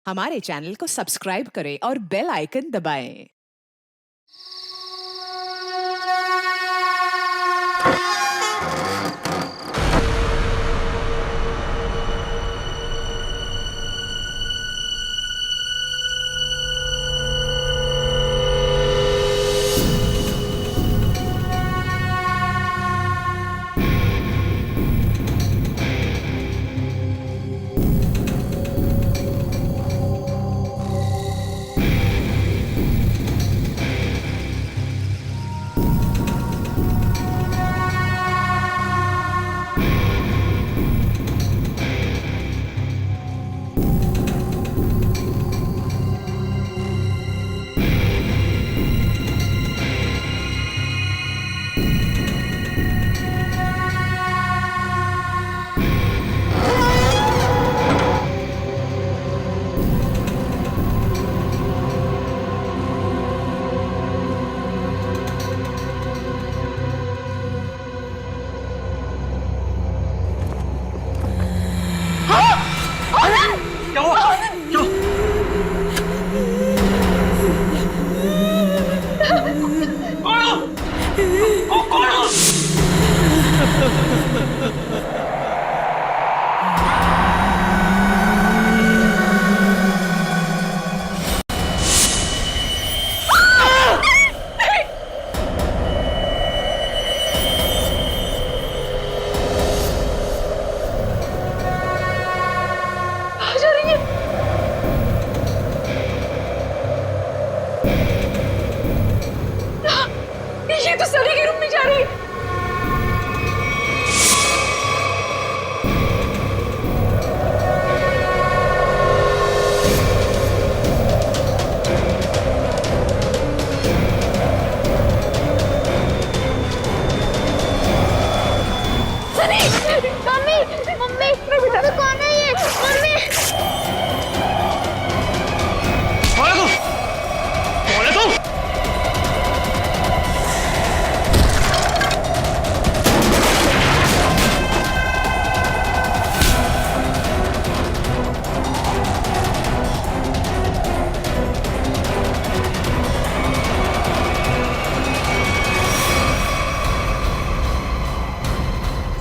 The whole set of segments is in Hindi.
हमारे चैनल को सब्सक्राइब करें और बेल आइकन दबाएं। क्या हुआ? क्यों? कौन? ये तो सनी के रूम में जा रही है। सनी! मम्मी! मम्मी! मम्मी कौन है ये? मम्मी! कौन है तू? कौन है तू?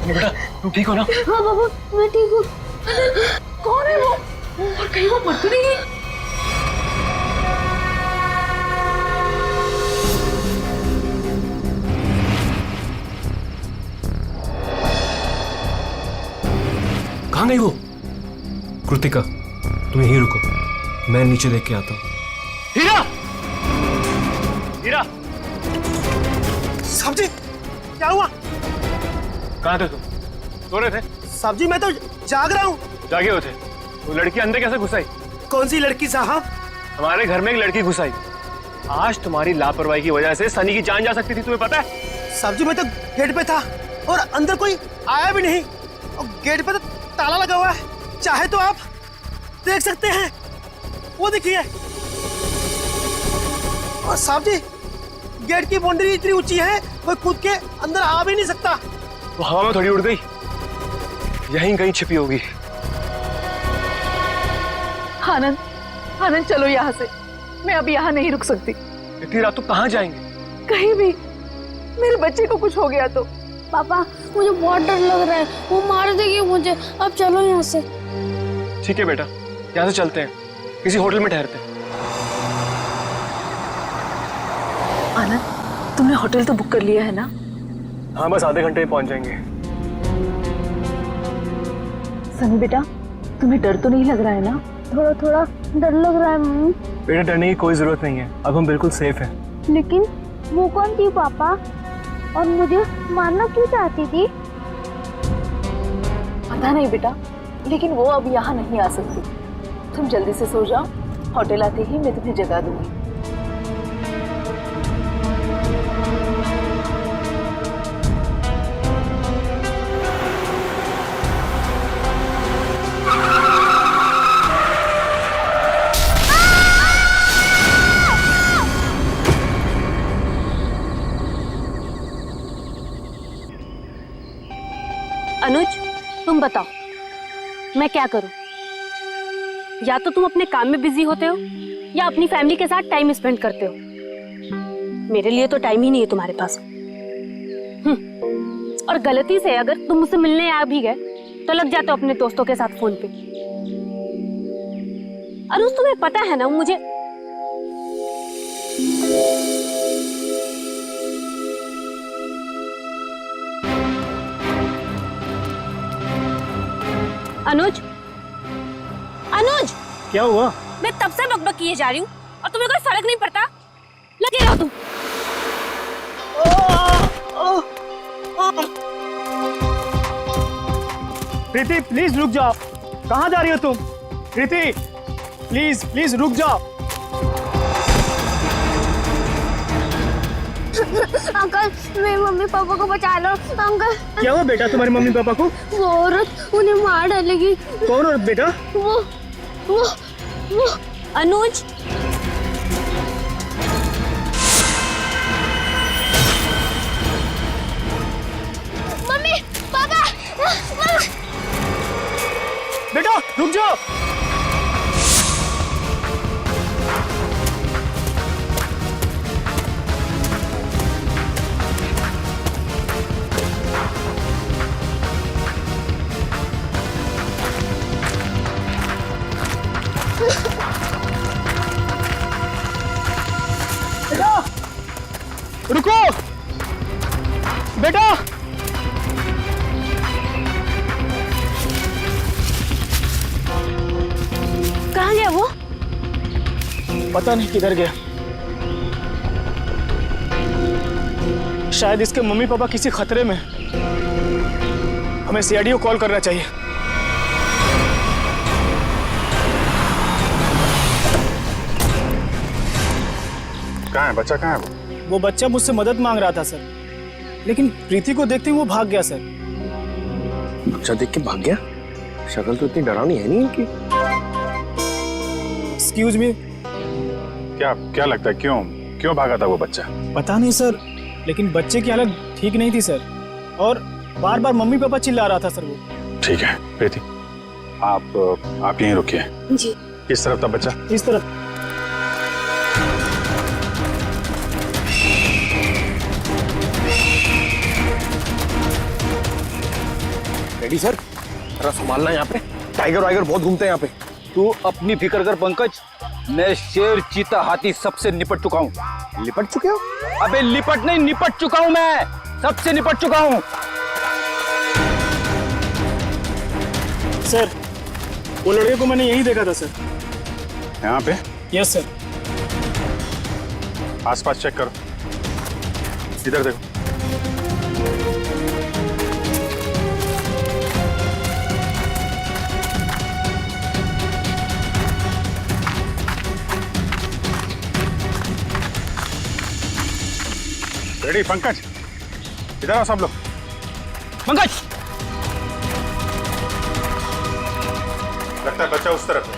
बेटा तुम ठीक हो ना? हाँ बाबू, मैं ठीक हूँ। कौन है वो? और कहीं वो मर तो नहीं गई? कहाँ गई वो? कृतिका तुम यहीं रुको, मैं नीचे देख के आता हूँ। हीरा! हीरा! साहब जी क्या हुआ? कहाँ थे तुम? सो रहे थे? साहब जी मैं तो जाग रहा हूँ। जागे हो थे? वो लड़की अंदर कैसे घुस आई? कौन सी लड़की साहब? हमारे घर में एक लड़की घुस आई। आज तुम्हारी लापरवाही की वजह से सनी की जान जा सकती थी, तुम्हें पता है? साहब जी मैं तो गेट पे था और अंदर कोई आया भी नहीं और गेट पे तो ताला लगा हुआ है। चाहे तो आप देख सकते हैं, वो देखिए। और साहब जी गेट की बाउंड्री इतनी ऊंची है कोई कूद के अंदर आ भी नहीं सकता। वो हवा में थोड़ी उड़ गई, यहीं कहीं छिपी होगी। आनंद, आनंद चलो यहाँ से। मैं अब यहाँ नहीं रुक सकती। इतनी रात तो कहाँ जाएंगे? कहीं भी। मेरे बच्चे को कुछ हो गया तो। पापा मुझे बहुत डर लग रहा है, वो मार देगी मुझे। अब चलो यहाँ से। ठीक है बेटा, यहाँ से चलते हैं, किसी होटल में ठहरते हैं। आनंद, तुमने होटल तो बुक कर लिया है ना? हाँ बस आधे घंटे में पहुंच जाएंगे। सनी बेटा, तुम्हें डर तो नहीं लग रहा है ना? थोड़ा थोड़ा डर लग रहा है मम्मी। बेटा डरने की कोई जरूरत नहीं है, अब हम बिल्कुल सेफ हैं। लेकिन वो कौन थी पापा, और मुझे मारना क्यों चाहती थी? पता नहीं बेटा, लेकिन वो अब यहाँ नहीं आ सकती। तुम जल्दी से सो जाओ, होटल आते ही मैं तुम्हें जगा दूंगी। अनुज तुम बताओ मैं क्या करूं? या तो तुम अपने काम में बिजी होते हो या अपनी फैमिली के साथ टाइम स्पेंड करते हो। मेरे लिए तो टाइम ही नहीं है तुम्हारे पास। और गलती से अगर तुम मुझसे मिलने आ भी गए तो लग जाते हो अपने दोस्तों के साथ फोन पे। अनुज तुम्हें पता है ना, मुझे अनुज, अनुज, क्या हुआ? मैं तब से बकबक किए जा रही हूँ और तुम्हें कोई फर्क नहीं पड़ता। लगे रहो तुम। प्रीति प्लीज रुक जाओ। कहाँ जा रही हो तुम? प्रीति प्लीज प्लीज रुक जाओ। अंकल मेरे मम्मी पापा को बचा लो अंकल। क्या हुआ बेटा तुम्हारे मम्मी पापा को? वो औरत उन्हें मार डालेगी। कौन औरत बेटा? वो अनुज, मम्मी पापा बेटा रुक जाओ। बेटा रुको बेटा। कहाँ गया वो? पता नहीं किधर गया। शायद इसके मम्मी पापा किसी खतरे में। हमें सीआईडी को कॉल करना चाहिए। कहाँ है बच्चा? कहाँ है वो बच्चा मुझसे मदद मांग रहा था सर, लेकिन प्रीति को देखते ही वो भाग गया सर। बच्चा देख के भाग गया? शक्ल तो इतनी डरावनी है नहीं इनकी। Excuse me. क्या लगता है क्यों भागा था वो बच्चा? पता नहीं सर, लेकिन बच्चे की हालत ठीक नहीं थी सर, और बार बार मम्मी पापा चिल्ला रहा था सर वो। ठीक है प्रीति, आप यहीं रुकिए। जी। किस तरफ था बच्चा? इस तरफ। रेडी सर, जरा संभालना यहाँ पे। टाइगर वाइगर बहुत घूमते हैं यहाँ पे। तू अपनी फिक्र कर पंकज, मैं शेर चीता हाथी सबसे निपट चुका हूँ। लिपट चुके हो? अबे लिपट नहीं, निपट चुका हूँ, मैं सबसे निपट चुका हूँ। सर वो लड़के को मैंने यही देखा था सर। यहाँ पे? Yes sir. आसपास चेक करो। इधर देखो। रेडी पंकज, इधर आओ सब लोग। पंकज, लगता है बच्चा उस तरफ है।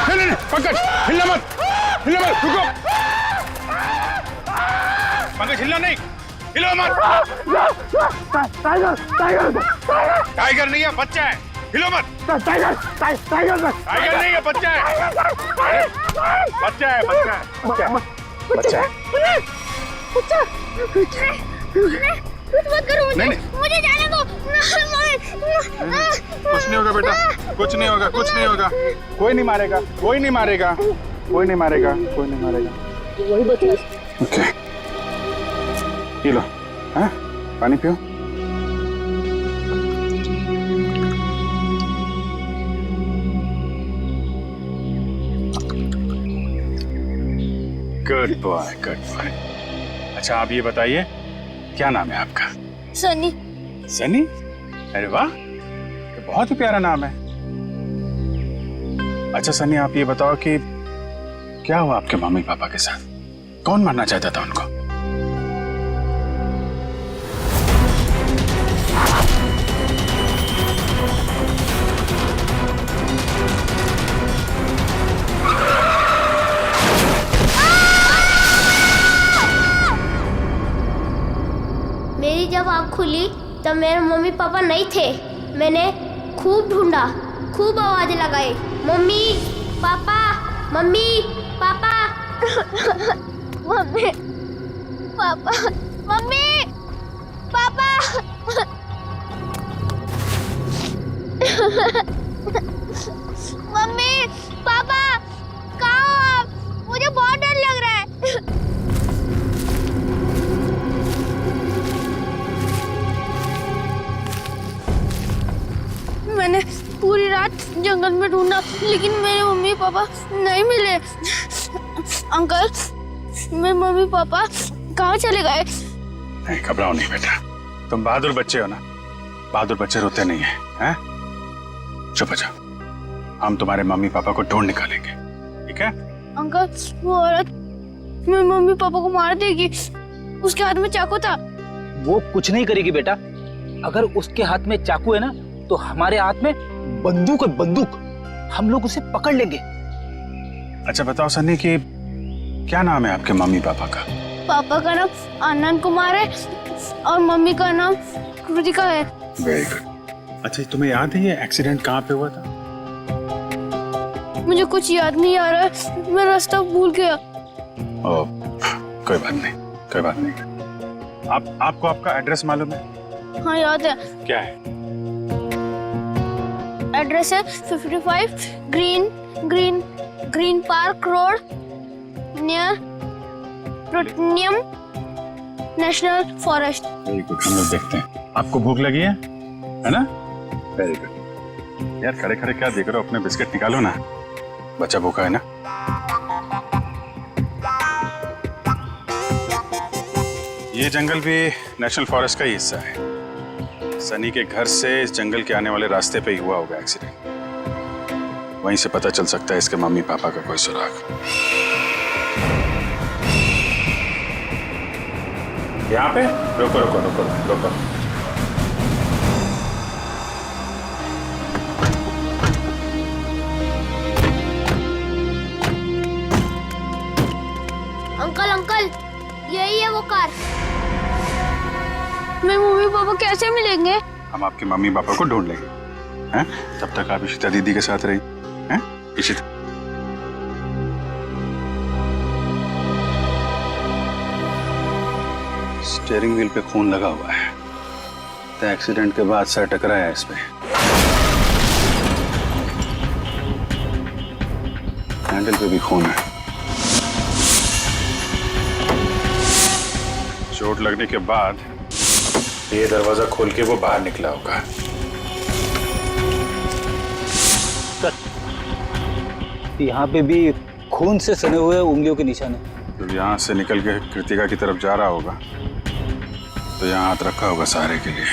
नहीं, पंकज हिलना मत, रुको। पंकज हिलना नहीं, हिलो मत। टाइगर नहीं है, बच्चा है, हिलो मत। टाइगर नहीं है, बच्चा है। बच्चा है। कुछ मत करो मुझे। नहीं। मुझे जाने दो। कुछ नहीं होगा बेटा, कुछ नहीं होगा। कोई नहीं मारेगा। वही बच्चा। Okay, P low. हाँ, पानी पियो। Good boy. अच्छा आप ये बताइए, क्या नाम है आपका? सनी। सनी? अरे वाह, ये बहुत ही प्यारा नाम है। अच्छा सनी, आप ये बताओ कि क्या हुआ आपके मम्मी पापा के साथ? कौन मारना चाहता था उनको? मेरी जब आँख खुली तब मेरे मम्मी पापा नहीं थे। मैंने खूब ढूंढा, खूब आवाज लगाई, mummy papa, mummy papa. Mummy papa, mummy papa. Mummy papa कहाँ हो आप? मुझे बहुत डर लग रहा है। मैंने पूरी रात जंगल में ढूंढा लेकिन मेरे मम्मी पापा नहीं मिले। अंकल, मेरे मम्मी पापा कहाँ चले गए? नहीं, घबराओ नहीं बेटा, तुम बहादुर बच्चे हो ना। बहादुर बच्चे रोते नहीं हैं। चुप हो जाओ, हम तुम्हारे मम्मी पापा को ढूंढ निकालेंगे, ठीक है? अंकल, वो औरत मेरे मम्मी पापा को मार देगी। उसके हाथ में चाकू था। वो कुछ नहीं करेगी बेटा। अगर उसके हाथ में चाकू है ना तो हमारे हाथ में बंदूक है, बंदूक। हम लोग उसे पकड़ लेंगे। अच्छा बताओ सन्नी कि क्या नाम है आपके मम्मी पापा का? पापा का नाम आनंद कुमार है और मम्मी का नाम कृतिका है। Very good. अच्छा तुम्हें याद है ये एक्सीडेंट कहाँ पे हुआ था? मुझे कुछ याद नहीं आ रहा है, मैं रास्ता भूल गया। ओ, कोई बात नहीं, कोई बात नहीं। आपको आपका एड्रेस मालूम है? हाँ याद है। क्या है? एड्रेस है 55 green park road near plutonium national forest. Very good, हम लोग देखते हैं। आपको भूख लगी है ना? Very good. यार खड़े खड़े क्या देख रहे हो? अपने बिस्किट निकालो ना, बच्चा भूखा है ना। ये जंगल भी नेशनल फॉरेस्ट का ही हिस्सा है। सनी के घर से इस जंगल के आने वाले रास्ते पे ही हुआ होगा एक्सीडेंट। वहीं से पता चल सकता है इसके मम्मी पापा का कोई सुराग। यहाँ पे रुको रुको रुको रुको। अंकल अंकल, यही है वो कार। मेरे मम्मी पापा कैसे मिलेंगे? हम आपके मम्मी पापा को ढूंढ लेंगे, हैं? तब तक आप इशिता दीदी के साथ रही, हैं? इशिता। स्टीयरिंग व्हील पे खून लगा हुआ है, तो एक्सीडेंट के बाद सर टकराया है इस पे। हैंडल पे भी खून है। चोट लगने के बाद ये दरवाजा खोल के वो बाहर निकला होगा। यहाँ पे भी खून से सने हुए उंगलियों के निशान है। जब यहाँ से निकल के कृतिका की तरफ जा रहा होगा तो यहाँ हाथ रखा होगा सहारे के लिए।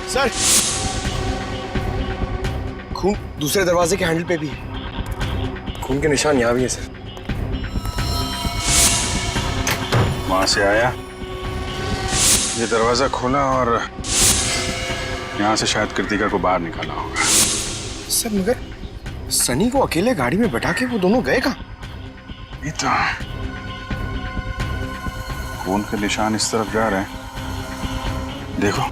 सर, खून दूसरे दरवाजे के हैंडल पे भी है। खून के निशान यहाँ भी है सर। वहां से आया, ये दरवाजा खोला और यहाँ से शायद कृतिका को बाहर निकाला होगा। सर मगर सनी को अकेले गाड़ी में बैठा के वो दोनों गए कहाँ? ये तो खून के निशान इस तरफ जा रहे हैं, देखो।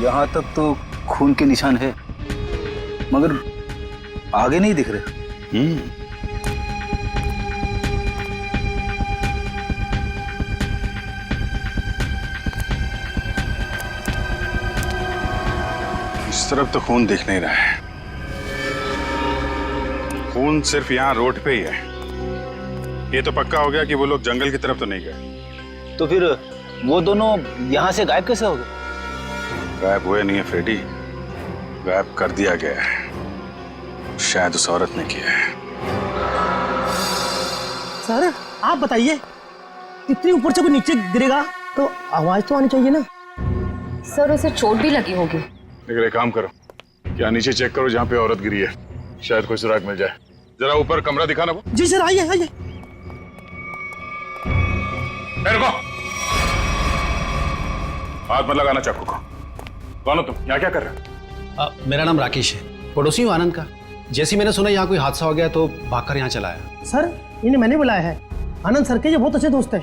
यहाँ तक तो खून के निशान है मगर आगे नहीं दिख रहे। इस तरफ तो खून दिख नहीं रहा है। खून सिर्फ यहाँ रोड पे ही है। ये तो पक्का हो गया कि वो लोग जंगल की तरफ तो नहीं गए। तो फिर वो दोनों यहाँ से गायब कैसे हो गए? गायब हुए नहीं है फ्रेडी, गायब कर दिया गया है। शायद उस औरत ने किया है। सर आप बताइए, इतनी ऊपर से कोई नीचे गिरेगा तो आवाज तो आनी चाहिए ना। सर उसे चोट भी लगी होगी। लेकिन एक काम करो, क्या नीचे चेक करो जहाँ पे औरत गिरी है, शायद कोई सुराग मिल जाए। जरा ऊपर कमरा दिखाना वो। जी सर, आइए आइए। रुको, हाथ मत लगाना चाकू को। कौन हो तुम? यहाँ क्या कर रहे हो? मेरा नाम राकेश है, पड़ोसी हूँ आनंद का। जैसे ही मैंने सुना यहाँ कोई हादसा हो गया तो भागकर यहाँ चला आया। सर इन्हें मैंने बुलाया है, आनंद सर के ये बहुत अच्छे दोस्त हैं।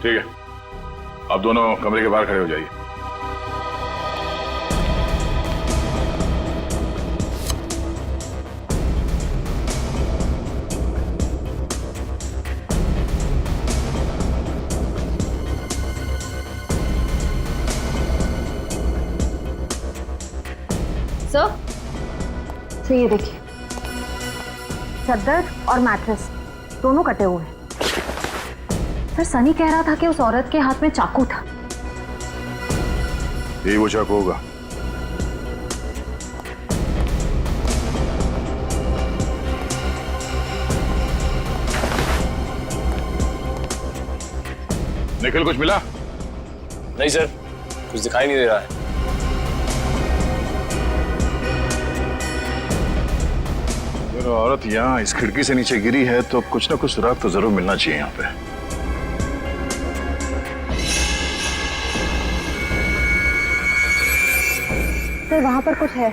ठीक है, आप दोनों कमरे के बाहर खड़े हो जाइए। सर ये देखिए, चादर और मैट्रेस दोनों कटे हुए हैं। सर सनी कह रहा था कि उस औरत के हाथ में चाकू था। यही वो चाकू होगा। निखिल, कुछ मिला? नहीं सर, कुछ दिखाई नहीं दे रहा है। अगर औरत यहाँ इस खिड़की से नीचे गिरी है तो कुछ ना कुछ सुराग तो जरूर मिलना चाहिए यहाँ पे। सर वहां पर कुछ है।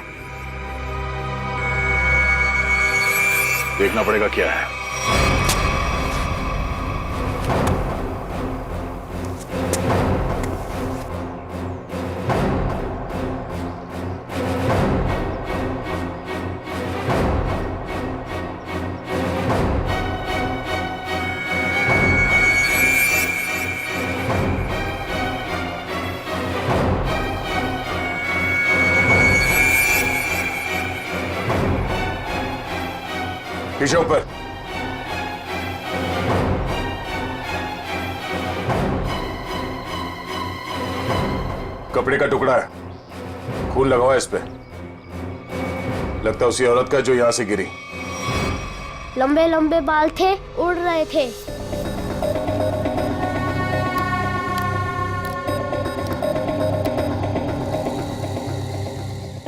देखना पड़ेगा क्या है। पीछे ऊपर। कपड़े का टुकड़ा है, खून लगा हुआ है इस पे। लगता है उसी औरत का जो यहां से गिरी। लंबे लंबे बाल थे, उड़ रहे थे।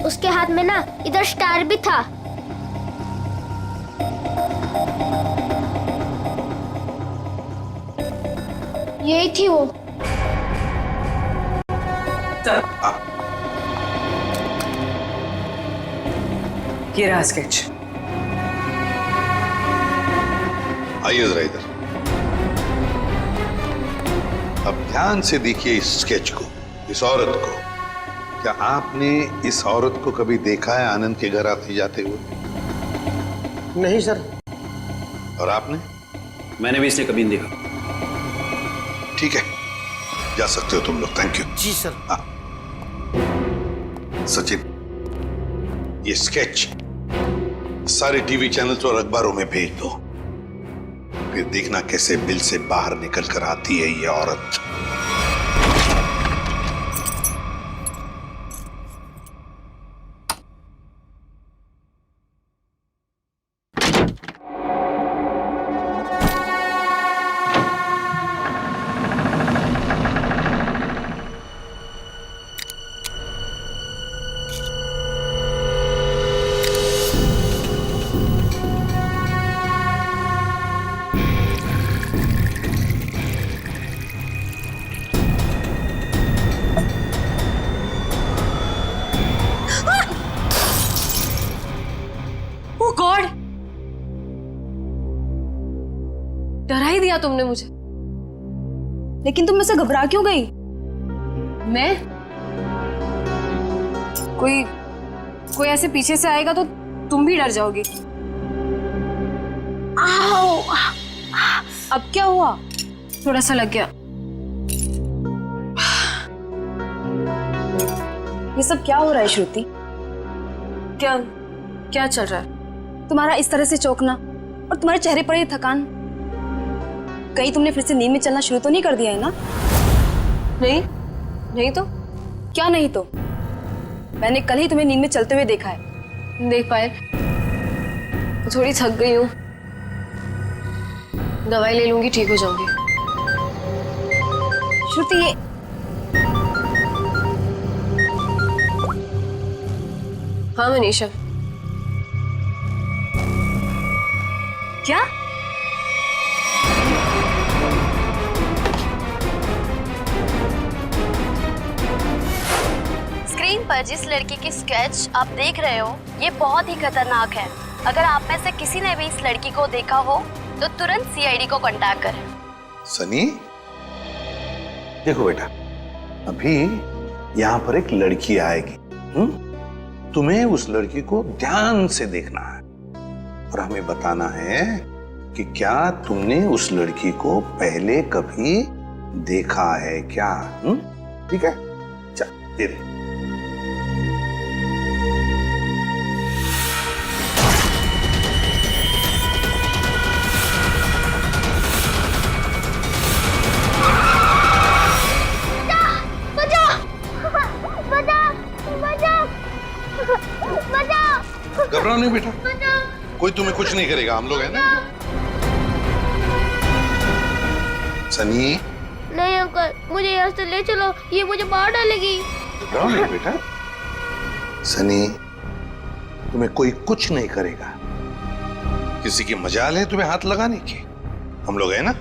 उसके हाथ में ना इधर स्टार भी था। यही थी वो। ये रहा स्केच। आइए जरा इधर। अब ध्यान से देखिए इस स्केच को, इस औरत को। क्या आपने इस औरत को कभी देखा है आनंद के घर आते जाते हुए? नहीं सर। और आपने? मैंने भी इसे कभी नहीं देखा। ठीक है, जा सकते हो तुम लोग। Thank you. जी सर। सचिन, ये स्केच सारे टीवी चैनल्स और अखबारों में भेज दो। फिर देखना कैसे बिल से बाहर निकल कर आती है ये औरत। गॉड, डरा ही दिया तुमने मुझे। लेकिन तुम मुझसे घबरा क्यों गई? मैं कोई ऐसे पीछे से आएगा तो तुम भी डर जाओगी। आओ, अब क्या हुआ? थोड़ा सा लग गया। ये सब क्या हो रहा है श्रुति? क्या चल रहा है? तुम्हारा इस तरह से चौंकना और तुम्हारे चेहरे पर ये थकान, कहीं तुमने फिर से नींद में चलना शुरू तो नहीं कर दिया है ना? नहीं तो क्या नहीं तो? मैंने कल ही तुम्हें नींद में चलते हुए देखा है। देख पाए, थोड़ी थक गई हूँ, दवाई ले लूंगी, ठीक हो जाऊंगी। श्रुति, ये हाँ मनीषा। क्या? स्क्रीन पर जिस लड़की की स्केच आप देख रहे हो ये बहुत ही खतरनाक है। अगर आप में से किसी ने भी इस लड़की को देखा हो तो तुरंत सीआईडी को कांटेक्ट करें। सनी, देखो बेटा, अभी यहाँ पर एक लड़की आएगी। तुम्हें उस लड़की को ध्यान से देखना है और हमें बताना है कि क्या तुमने उस लड़की को पहले कभी देखा है क्या? ठीक है, चल दे दे। घबराओ नहीं बेटा, कोई तुम्हें कुछ नहीं करेगा, हम लोग हैं ना। सनी, नहीं अंकल, मुझे यहाँ से ले चलो, ये मुझे मार डालेगी। घबराओ नहीं बेटा। सनी, तुम्हें कोई कुछ नहीं करेगा। किसी की मजाल है तुम्हें हाथ लगाने की, हम लोग हैं ना।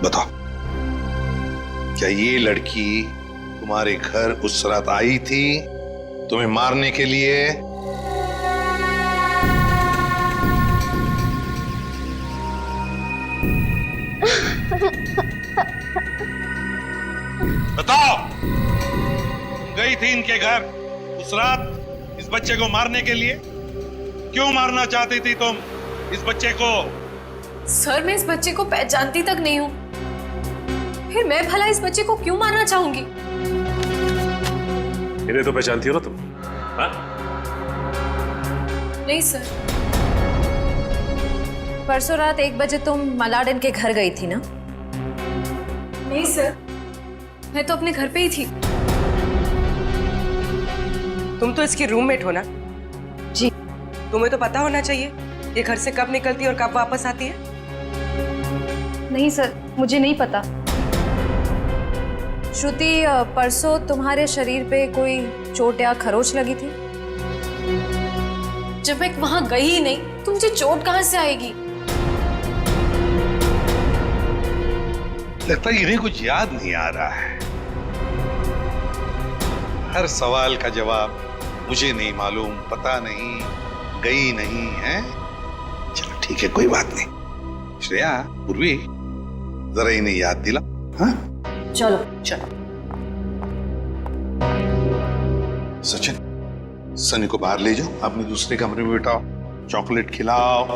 बताओ, क्या ये लड़की तुम्हारे घर उस रात आई थी तुम्हें मारने के लिए? बताओ, गई थी इनके घर उस रात इस बच्चे को मारने के लिए? क्यों मारना चाहती थी तुम इस बच्चे को? सर, मैं इस बच्चे को पहचानती तक नहीं हूँ, फिर मैं भला इस बच्चे को क्यों मारना चाहूंगी? इन्हें तो पहचानती हो ना तुम? हाँ? नहीं सर, परसों रात 1 बजे तुम मलाडन के घर गई थी ना? नहीं सर, मैं तो अपने घर पे ही थी। तुम तो इसकी रूममेट हो ना? जी। तुम्हें तो पता होना चाहिए ये घर से कब निकलती है और कब वापस आती है। नहीं सर, मुझे नहीं पता। श्रुति, परसों तुम्हारे शरीर पे कोई चोट या खरोच लगी थी? जब मैं वहां गई ही नहीं तो मुझे चोट कहां से आएगी? लगता है इन्हें कुछ याद नहीं आ रहा है। हर सवाल का जवाब मुझे नहीं मालूम, पता नहीं, गई नहीं है। चलो ठीक है, कोई बात नहीं। श्रेया, पूर्वी, जरा इन्हें याद दिला। हाँ, चलो चलो। सचिन, सनी को बाहर ले जाओ, अपने दूसरे कमरे में बिठाओ, चॉकलेट खिलाओ।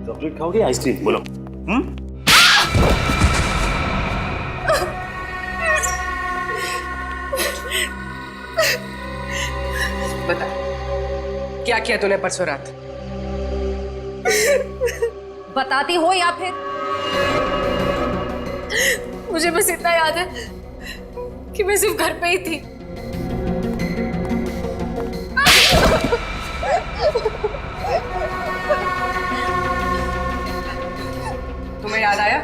चॉकलेट खाओगे, आइसक्रीम? बोलो। बता, क्या किया तूने परसों रात? बताती हो या फिर? मुझे बस इतना याद है कि मैं सिर्फ घर पे ही थी। तुम्हें याद आया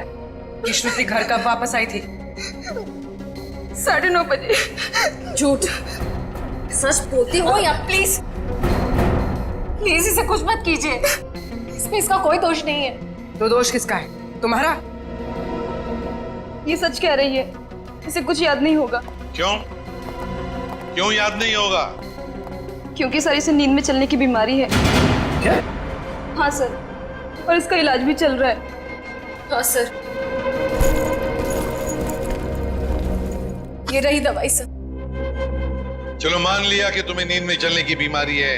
कि श्रुति घर कब वापस आई थी? 9:30 बजे। झूठ। सच बोलती हो या प्लीज प्लीज इसे कुछ मत कीजिए, इसमें इसका कोई दोष नहीं है। तो दोष किसका है? तुम्हारा? ये सच कह रही है, इसे कुछ याद नहीं होगा। क्यों? क्यों याद नहीं होगा? क्योंकि सर, इसे नींद में चलने की बीमारी है। क्या? हाँ सर, और इसका इलाज भी चल रहा है। हाँ सर, ये रही दवाई सर। चलो मान लिया कि तुम्हें नींद में चलने की बीमारी है,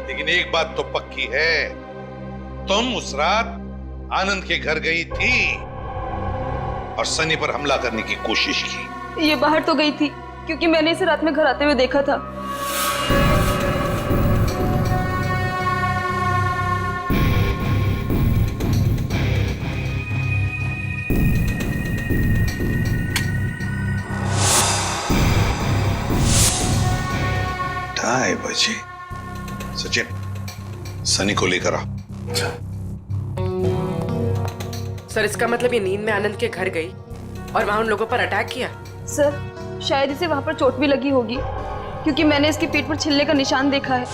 लेकिन एक बात तो पक्की है, तुम उस रात आनंद के घर गई थी और सनी पर हमला करने की कोशिश की। ये बाहर तो गई थी क्योंकि मैंने इसे रात में घर आते हुए देखा था। ढाई बजे। सचिन, सनी को लेकर आओ। सर, इसका मतलब ये नींद में आनंद के घर गई और वहां उन लोगों पर अटैक किया? सर, शायद इसे वहां पर चोट भी लगी होगी क्योंकि मैंने इसके पीठ पर छिलने का निशान देखा है।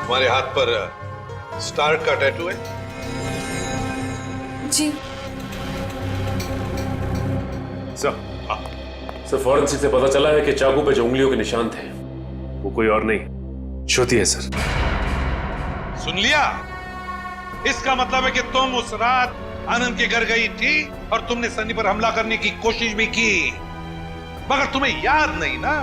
तुम्हारे हाथ पर स्टार का टैटू है? जी सर फॉरेंसिक से पता चला है कि चाकू पे जो उंगलियों के निशान थे वो कोई और नहीं, श्रुति है सर। सुन लिया? इसका मतलब है कि तुम उस रात आनंद के घर गई थी और तुमने सनी पर हमला करने की कोशिश भी की, मगर तुम्हें याद नहीं ना,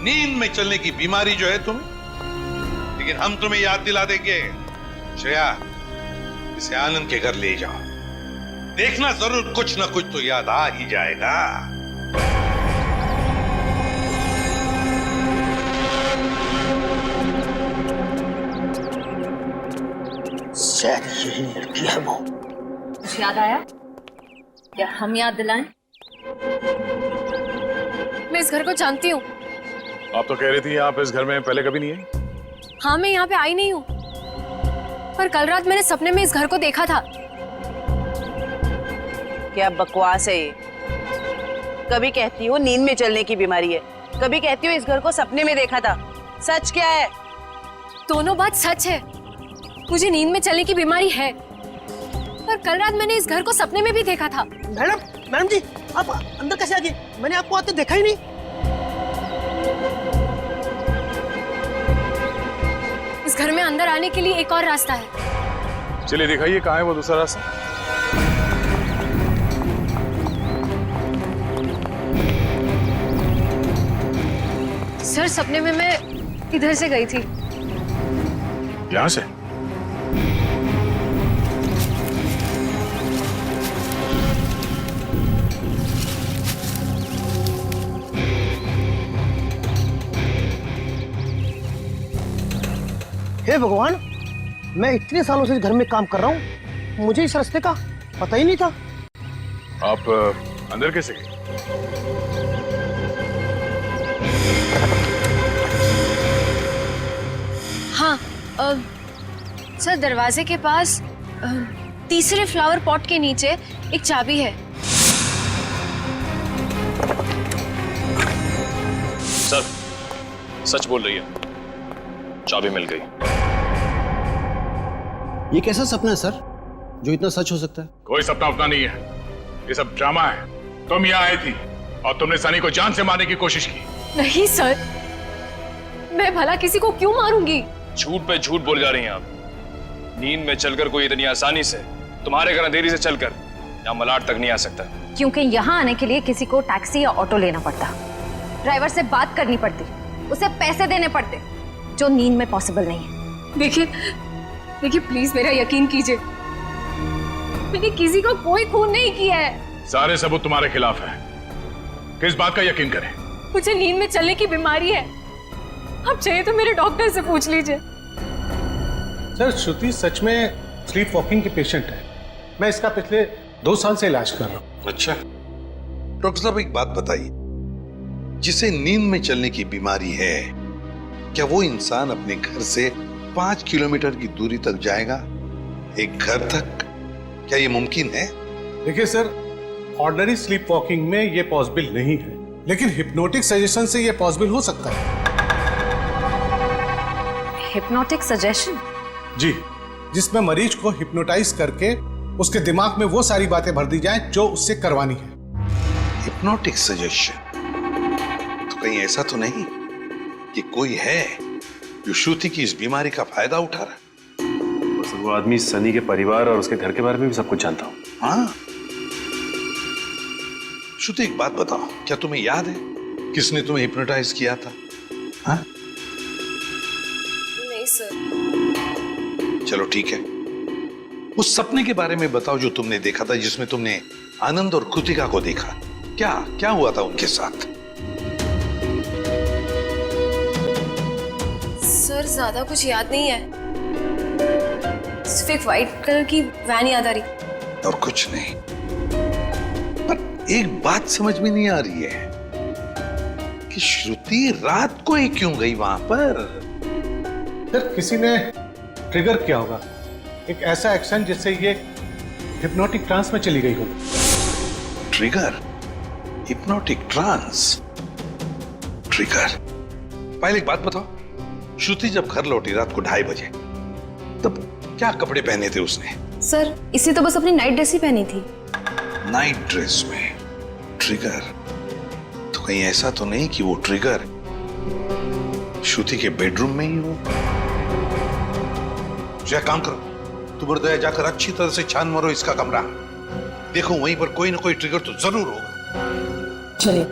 नींद में चलने की बीमारी जो है तुम्हें। लेकिन हम तुम्हें याद दिला देंगे। श्रेया, इसे आनंद के घर ले जाओ, देखना जरूर कुछ ना कुछ तो याद आ ही जाएगा। शायद यही लड़की है वो। कुछ याद आया? क्या हम याद दिलाएं? मैं इस घर को जानती हूँ। आप तो कह रही थी आप इस घर में पहले कभी नहीं आई। हाँ, मैं यहाँ पे आई नहीं हूँ, पर कल रात मैंने सपने में इस घर को देखा था। क्या बकवास है ये? कभी कहती हो नींद में चलने की बीमारी है, कभी कहती हो इस घर को सपने में देखा था। सच क्या है? दोनों बात सच है। मुझे नींद में चलने की बीमारी है, पर कल रात मैंने इस घर को सपने में भी देखा था। मैडम जी, आप अंदर कैसे आ गए? मैंने आपको आते देखा ही नहीं। इस घर में अंदर आने के लिए एक और रास्ता है। चलिए दिखाइए कहाँ है वो दूसरा रास्ता। सर, सपने में मैं इधर से गई थी। यहाँ से? हे भगवान, मैं इतने सालों से इस घर में काम कर रहा हूँ, मुझे इस रास्ते का पता ही नहीं था। आप अंदर कैसे गए? हाँ, सर दरवाजे के पास तीसरे फ्लावर पॉट के नीचे एक चाबी है। सर सच बोल रही है, चाबी मिल गई। ये कैसा सपना है सर जो इतना सच हो सकता है? कोई सपना अपना नहीं है, ये सब ड्रामा है। तुम यहाँ आई थी और तुमने सनी को जान से मारने की कोशिश की। नहीं सर, मैं भला किसी को क्यों मारूंगी? झूठ पे झूठ बोल जा रही हैं आप। नींद में चलकर कोई इतनी आसानी से तुम्हारे घर अंधेरी से चलकर यहाँ मलाड तक नहीं आ सकता। क्योंकि यहाँ आने के लिए किसी को टैक्सी या ऑटो लेना पड़ता, ड्राइवर से बात करनी पड़ती, उसे पैसे देने पड़ते, जो नींद में पॉसिबल नहीं है। देखिए प्लीज मेरा यकीन कीजिए, मैंने किसी को कोई खून नहीं किया है। सारे सबूत तुम्हारे खिलाफ है, किस बात का यकीन करें? मुझे नींद में चलने की बीमारी है, आप चाहिए तो मेरे डॉक्टर से पूछ लीजिए। सर, श्रुति सच में स्लीप वॉकिंग की पेशेंट है। मैं इसका पिछले 2 साल से इलाज कर रहा हूँ। अच्छा डॉक्टर साहब, एक बात बताइए, जिसे नींद में चलने की बीमारी है, क्या वो इंसान अपने घर से 5 किलोमीटर की दूरी तक जाएगा? एक घर तक? क्या ये मुमकिन है? देखिए सर, ऑर्डिनरी स्लीप वॉकिंग में ये पॉसिबल नहीं है, लेकिन हिप्नोटिक सजेशन से ये पॉसिबल हो सकता है। Hypnotic suggestion? जी, जिसमें मरीज को हिप्नोटाइज करके उसके दिमाग में वो सारी बातें भर दी जाएं जो उससे करवानी है। Hypnotic suggestion? तो कहीं ऐसा तो नहीं कि कोई है जो श्रुति की इस बीमारी का फायदा उठा रहा है? बस वो आदमी सनी के परिवार और उसके घर के बारे में भी सब कुछ जानता हूँ। हाँ, श्रुति एक बात बताओ, क्या तुम्हें याद है किसने तुम्हें हिप्नोटाइज किया था? हाँ? नहीं सर। चलो ठीक है, उस सपने के बारे में बताओ जो तुमने देखा था, जिसमें तुमने आनंद और कृतिका को देखा। क्या क्या हुआ था उनके साथ? सर ज्यादा कुछ याद नहीं है, सिर्फ एक व्हाइट कलर की वैन याद आ रही। और कुछ नहीं? पर एक बात समझ में नहीं आ रही है कि श्रुति रात को ही क्यों गई वहां पर? सर, किसी ने ट्रिगर किया होगा, एक ऐसा एक्शन जिससे ये हिप्नोटिक ट्रांस में चली गई हो। ट्रिगर? Hypnotic trance? ट्रिगर? पहले एक बात बताओ, श्रुति जब घर लौटी रात को 2:30 बजे, तब क्या कपड़े पहने थे उसने? सर इसी तो बस अपनी नाइट ड्रेस ही पहनी थी। नाइट ड्रेस में ट्रिगर? तो कहीं ऐसा तो नहीं कि वो ट्रिगर श्रुति के बेडरूम में ही हो? क्या काम करो, तुम हृदय जाकर अच्छी तरह से छान मारो इसका कमरा। देखो वहीं पर कोई ना कोई ट्रिगर तो जरूर होगा। चलिए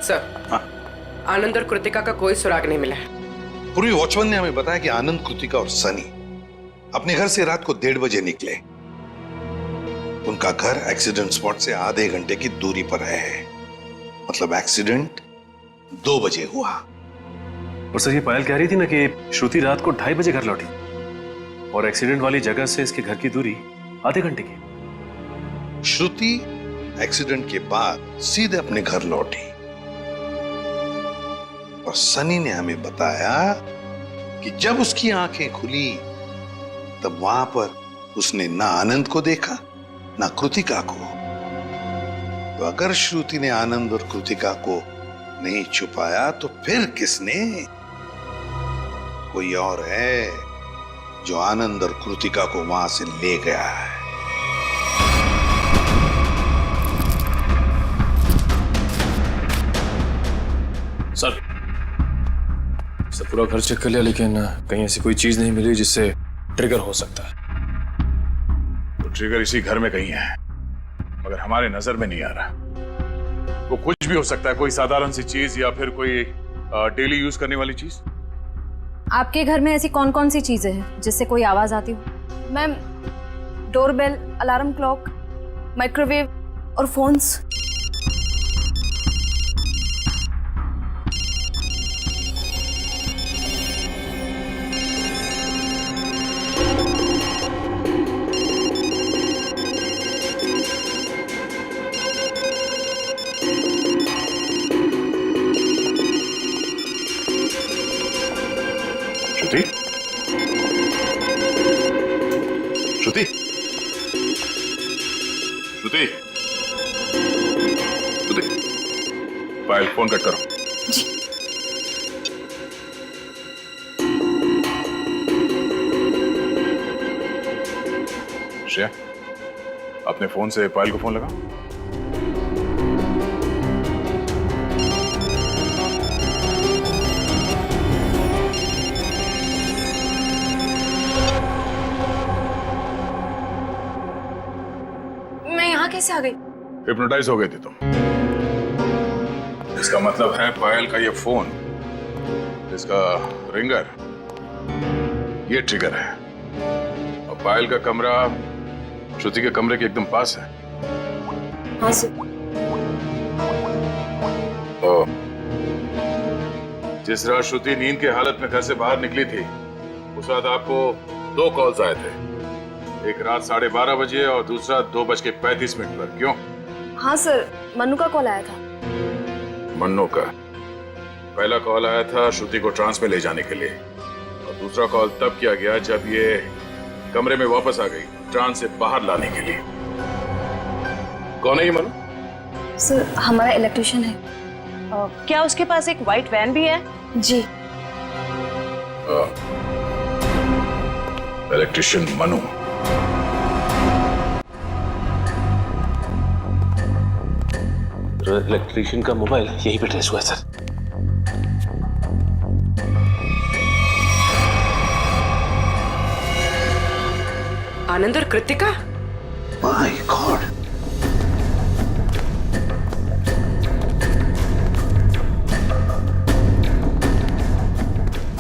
सर। हाँ? आनंद और कृतिका का कोई सुराग नहीं मिला है। पूर्वी वॉचमैन ने हमें बताया कि आनंद, कृतिका और सनी अपने घर से रात को 1:30 बजे निकले। उनका घर एक्सीडेंट स्पॉट से आधे घंटे की दूरी पर है। मतलब एक्सीडेंट 2 बजे हुआ। और सर ये पायल कह रही थी ना कि श्रुति रात को 2:30 बजे घर लौटी और एक्सीडेंट वाली जगह से इसके घर की दूरी आधे घंटे की। श्रुति एक्सीडेंट के बाद सीधे अपने घर लौटी और सनी ने हमें बताया कि जब उसकी आंखें खुली तब वहां पर उसने ना आनंद को देखा ना कृतिका को। तो अगर श्रुति ने आनंद और कृतिका को नहीं छुपाया तो फिर किसने? कोई और है जो आनंद और कृतिका को वहां से ले गया है। सर पूरा घर चेक कर लिया लेकिन कहीं ऐसी कोई चीज नहीं मिली जिससे ट्रिगर हो सकता है। तो ट्रिगर इसी घर में कहीं है, मगर हमारे नजर में नहीं आ रहा। वो कुछ भी हो सकता है, कोई साधारण सी चीज या फिर कोई डेली यूज करने वाली चीज। आपके घर में ऐसी कौन कौन सी चीजें हैं जिससे कोई आवाज आती हो? Ma'am doorbell, alarm clock, microwave और फोन्स। श्रुति, श्रुति, श्रुति, श्रुति, पायल फोन कट करो। जी। श्रेया, अपने फोन से पायल को फोन लगा। कैसे आ गई? हिप्नोटाइज हो गई थी तुम। इसका मतलब है पायल का ये फोन, इसका रिंगर, ये ट्रिगर है। और पायल का कमरा श्रुति के कमरे के एकदम पास है। हाँ सर। तो जिस रात श्रुति नींद की हालत में घर से बाहर निकली थी उस रात आपको 2 कॉल्स आए थे, एक रात 12:30 बजे और दूसरा 2:35 पर। क्यों? हाँ सर, मन्नू का कॉल आया था। मन्नू का? पहला कॉल आया था श्रुति को ट्रांस में ले जाने के लिए और दूसरा कॉल तब किया गया जब ये कमरे में वापस आ गई ट्रांस से बाहर लाने के लिए। कौन है ये मन्नू? सर हमारा इलेक्ट्रिशियन है। क्या उसके पास एक व्हाइट वैन भी है? जी। इलेक्ट्रिशियन मन्नू। इलेक्ट्रिशियन का मोबाइल यहीं पे ट्रेस हुआ है सर। आनंद और Kritika? My God.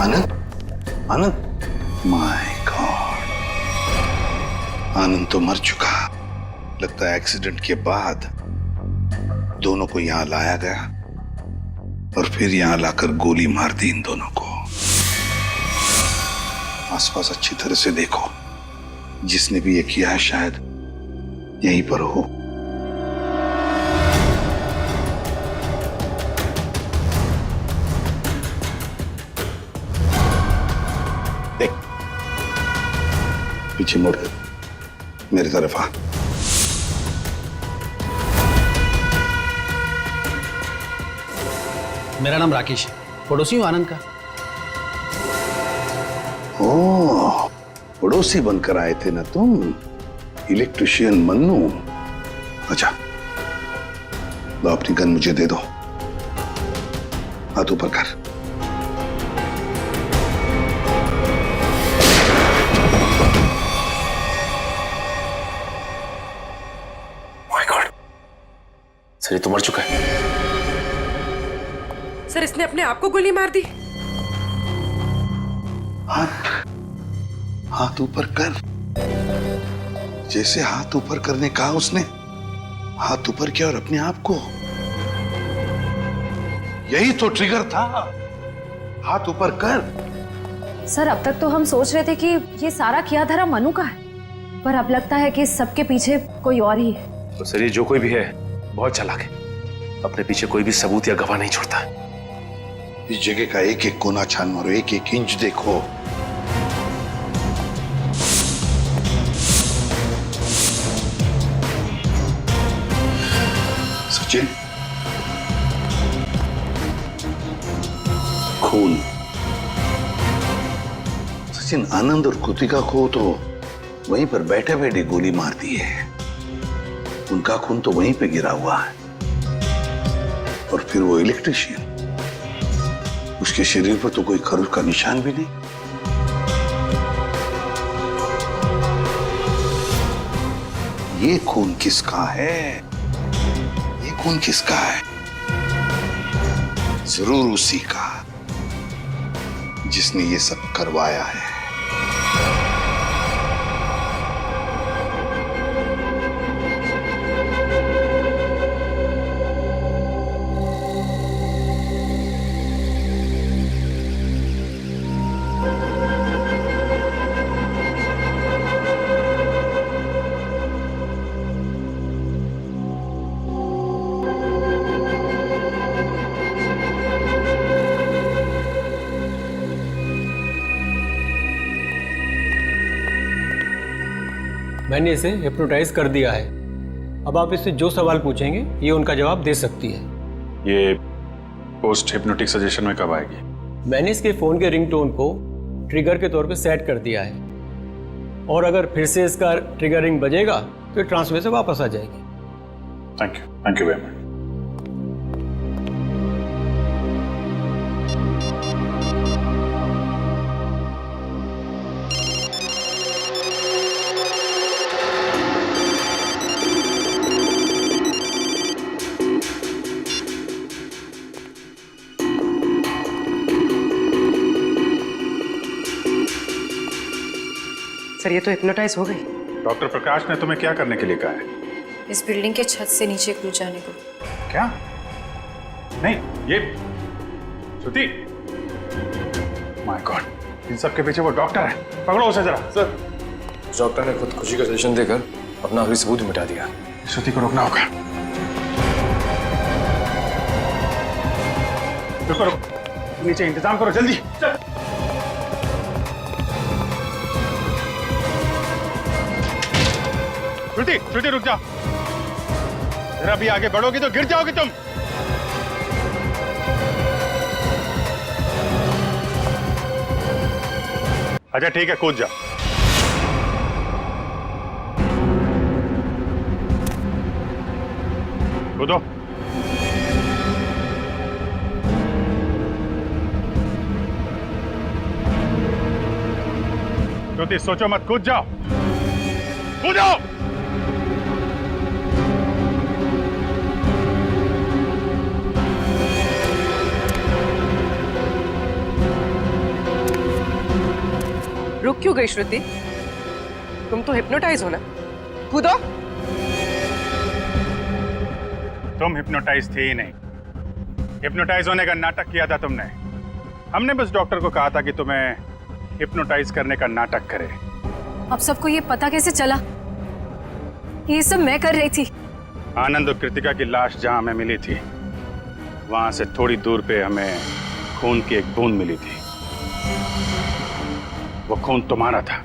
Anand, Anand, my God, Anand तो मर चुका। लगता है एक्सीडेंट के बाद दोनों को यहां लाया गया और फिर यहां लाकर गोली मार दी इन दोनों को। आसपास अच्छी तरह से देखो, जिसने भी ये किया है शायद यहीं पर हो। देख, पीछे मुड़ के मेरी तरफ आ। मेरा नाम राकेश है, पड़ोसी हूँ आनंद का। ओ, पड़ोसी बनकर आए थे ना तुम, इलेक्ट्रिशियन मन्नू। अच्छा, लो अपनी गन मुझे दे दो, हाथ ऊपर कर। माय गॉड, सर ये तो मर चुका है। सर इसने अपने आप को गोली मार दी। हाथ ऊपर कर। जैसे हाथ ऊपर करने कहा उसने, हाथ ऊपर किया और अपने आप को। यही तो ट्रिगर था, हाथ ऊपर कर। सर अब तक तो हम सोच रहे थे कि ये सारा किया धरा मनु का है, पर अब लगता है कि इस सबके पीछे कोई और ही है। तो सर ये जो कोई भी है बहुत चालाक है, अपने पीछे कोई भी सबूत या गवाह नहीं छोड़ता। इस जगह का एक एक कोना छान मारो, एक एक इंच देखो। सचिन, खून। सचिन, आनंद और कृतिका को तो वहीं पर बैठे बैठे गोली मार दी है। उनका खून तो वहीं पे गिरा हुआ है। और फिर वो इलेक्ट्रिशियन, उसके शरीर पर तो कोई खरोच का निशान भी नहीं। ये खून किसका है? ये खून किसका है? जरूर उसी का जिसने ये सब करवाया है। मैंने इसे हिप्नोटाइज कर दिया है। अब आप इससे जो सवाल पूछेंगे ये उनका जवाब दे सकती है। ये पोस्ट हिप्नोटिक सजेशन में कब आएगी? मैंने इसके फ़ोन के रिंगटोन को ट्रिगर के तौर पे सेट कर दिया है, और अगर फिर से इसका ट्रिगरिंग बजेगा तो ट्रांसफर से वापस आ जाएगी। Thank you very much. Sir ये तो हिप्नोटाइज हो गई। डॉक्टर प्रकाश ने तुम्हें क्या करने के लिए कहा है? इस बिल्डिंग के छत से नीचे कूद जाने को। क्या? नहीं, ये श्रुति, माय गॉड, इन सब के पीछे वो डॉक्टर है। पकड़ो उसे जरा। सर, डॉक्टर ने खुद खुशी का सजेशन देकर अपना आखिरी सबूत मिटा दिया। श्रुति को रोकना होगा। रुको, नीचे इंतजाम करो जल्दी। चल। श्रुति रुक जाओ, जरा भी आगे बढ़ोगी तो गिर जाओगी तुम। अच्छा ठीक है, कूद जाओ। कूदो। श्रुति सोचो मत, कूद जाओ, कूद जाओ। रुक क्यों गई श्रुति? तुम तो हिप्नोटाइज हो ना, कूदो। तुम हिप्नोटाइज थे ही नहीं, हिप्नोटाइज होने का नाटक किया था तुमने। हमने बस डॉक्टर को कहा था कि तुम्हें हिप्नोटाइज करने का नाटक करे। अब सबको ये पता कैसे चला? ये सब मैं कर रही थी। आनंद और कृतिका की लाश जहां हमें मिली थी, वहां से थोड़ी दूर पे हमें खून की एक बूंद मिली थी। वो खून तुम्हारा था।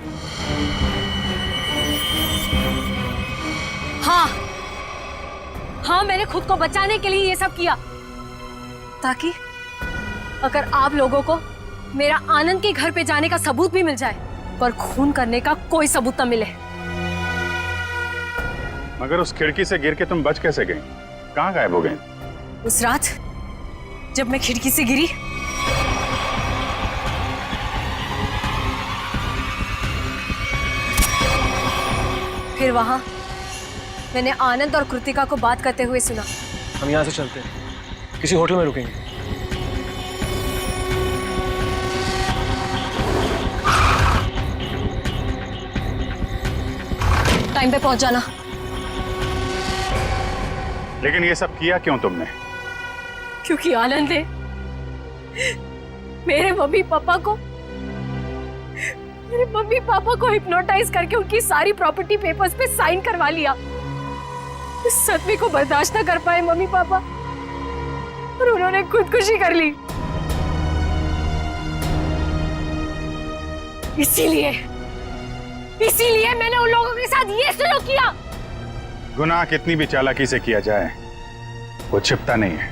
हाँ, मैंने खुद को बचाने के लिए ये सब किया, ताकि अगर आप लोगों को मेरा आनंद के घर पे जाने का सबूत भी मिल जाए, पर खून करने का कोई सबूत न मिले। मगर उस खिड़की से गिर के तुम बच कैसे गई? कहाँ गायब हो गई? उस रात जब मैं खिड़की से गिरी, फिर वहां मैंने आनंद और कृतिका को बात करते हुए सुना। हम यहाँ से चलते हैं, किसी होटल में रुकेंगे। टाइम पे पहुंच जाना। लेकिन ये सब किया क्यों तुमने? क्योंकि आनंद ने मेरे मम्मी पापा को हिप्नोटाइज करके उनकी सारी प्रॉपर्टी पेपर्स पे साइन करवा लिया। इस सदमे को बर्दाश्त न कर पाए मम्मी पापा और उन्होंने खुदकुशी कर ली। इसीलिए मैंने उन लोगों के साथ ये सलूक किया। गुनाह कितनी भी चालाकी से किया जाए वो छिपता नहीं है।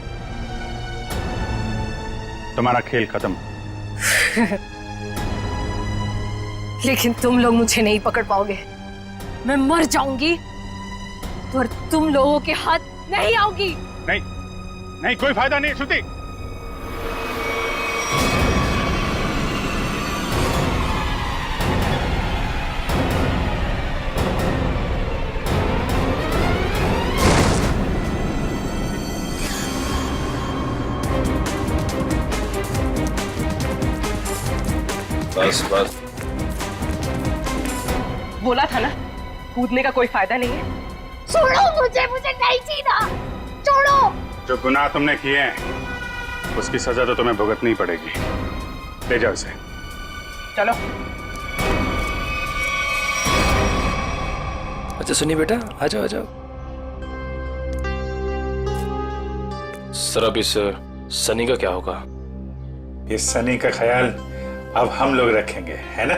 तुम्हारा खेल खत्म। लेकिन तुम लोग मुझे नहीं पकड़ पाओगे। मैं मर जाऊंगी पर तुम लोगों के हाथ नहीं आऊंगी। नहीं नहीं, कोई फायदा नहीं श्रुति। बस बोला था ना, कूदने का कोई फायदा नहीं है। छोड़ो मुझे नहीं जीना, छोड़ो। जो गुनाह तुमने किए हैं उसकी सजा तो तुम्हें भुगतनी पड़ेगी। ले जाओ इसे। चलो। अच्छा सुनिए बेटा, आ जाओ आ जाओ। सर अब इस सनी का क्या होगा? इस सनी का ख्याल अब हम लोग रखेंगे, है ना?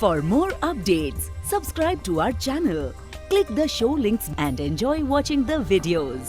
For more updates, subscribe to our channel, click the show links and enjoy watching the videos.